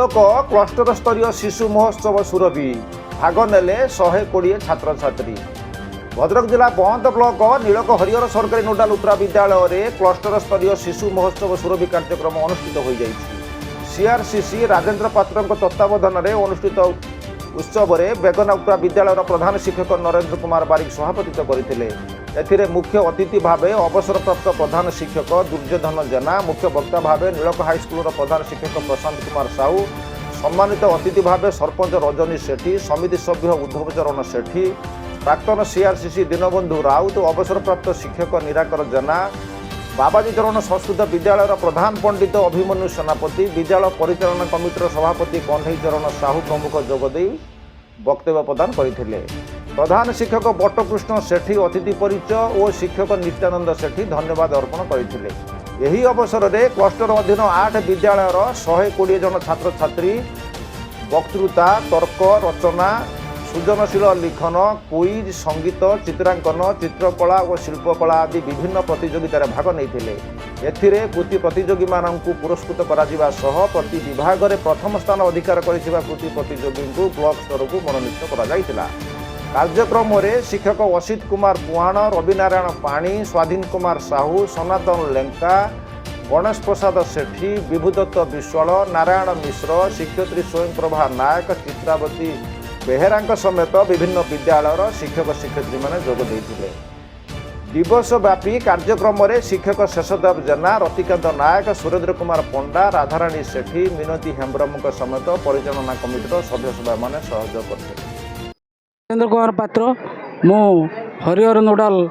नीलक cluster स्तरीय शिशु महोत्सव सुरभि भाग नेले 120 छात्र छात्री। भद्रक जिला बंद ब्लॉक नीलक हरिहर सरकारी नोडाल उप्रा विद्यालय में क्लस्टर स्तरीय शिशु महोत्सव सुरभि कार्यक्रम अनुष्ठित हो जाइछि। सीआरसीसी राजेंद्र पात्र तत्वावधान में अनुष्ठित उत्सव में बेगना उप्रा विद्यालय प्रधान शिक्षक नरेंद्र कुमार बारिक सभापतित्व करथिले। एथिरे मुख्य अतिथि भाव अवसरप्राप्त प्रधान शिक्षक दुर्योधन जेना, मुख्य वक्ता भाव नीलक हाईस्कूल प्रधान शिक्षक प्रशांत कुमार साहू, सम्मानित अतिथि भाव सरपंच रजनी सेठी, समिति सभ्य उद्धव चरण सेठी, प्राक्तन सीआरसीसी दीनबंधु राउत, अवसरप्राप्त शिक्षक निराकर जेना, बाबाजी चरण संस्कृत विद्यालय प्रधान पंडित अभिमन्यु सेनापति, विद्यालय परिचालन कमिटर सभापति कन्हई चरण साहू प्रमुख जोगदे वक्तव्य प्रदान करथिले। प्रधान शिक्षक बट्टकृष्ण सेठी अतिथि परिचय और शिक्षक नित्यानंद सेठी धन्यवाद अर्पण करथिले। यही अवसर में क्लस्टर अधीन 8 विद्यालयर 120 जन छात्र छात्री वक्तृता, तर्क रचना, सृजनशील लिखन, क्विज, संगीत, चित्रांकन, चित्रकला और शिल्पकला आदि विभिन्न प्रतियोगितार भाग नहीं। एथिरे कृति प्रतियोगी मानू पुरस्कृत करा सह प्रति विभाग में प्रथम स्थान अधिकार करिଥିବା कृति प्रतियोगी को ब्लॉक स्तर को मनोनीत करा। कार्यक्रम में शिक्षक असित कुमार पुहाण, रविनारायण पाणी, स्वाधीन कुमार साहू, सनातन लेंका, गणेश प्रसाद सेठी, विभुदत्त विश्वाल, नारायण मिश्र, शिक्षयित्री स्वयंप्रभा नायक, चित्रावती बेहेरा समेत विभिन्न विद्यालय शिक्षक शिक्षयित्री मैंने जोग देते। दिवसव्यापी कार्यक्रम में शिक्षक शेषदेव जेना, रतिकांत नायक, सुरेंद्र कुमार पंडा, राधाराणी सेठी, मिनती हेम्ब्रम समेत परिचालना कमिटर सदस्य मैंने सहयोग करते। सुरेंद्र कुमार पात्र, मु हरिहर नोडाल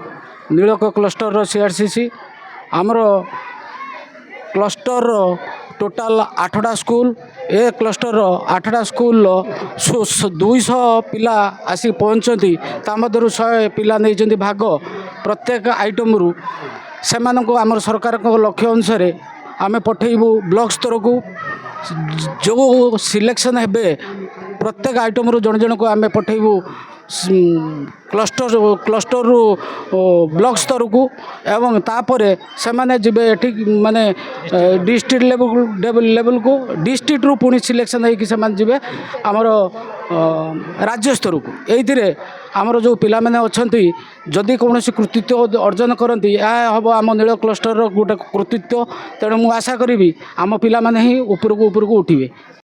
नीलक क्लस्टर सीआरसीसी। आमर क्लस्टर टोटाल 8टा स्कूल, ए क्लस्टर 8टा स्कूल 200 पिला आसी पहुँचती, मध्य 100 पिला नहीं भाग। प्रत्येक आइटम रु से आम सरकार लक्ष्य अनुसार आम पठेबू ब्लॉक स्तर को। जो सिलेक्शन हेबे प्रत्येक आइटम रु जन जन को आम पठेबू क्लस्टर रु ब्लॉक स्तर को। एवं तापर से माने जिबे ठीक माने डिस्ट्रिक्ट लेवल को, डिस्ट्रिक्ट रु पुणी सिलेक्शन होगी से जिबे आमर राज्य स्तर को। ये आमर जो पिला माने अछंती जदि कौन कृतित्व अर्जन करती हम आम नील क्लस्टर गोटे कृतित्व। तेणु मुझे आशा करी आम पिला माने ही ऊपर को उठे।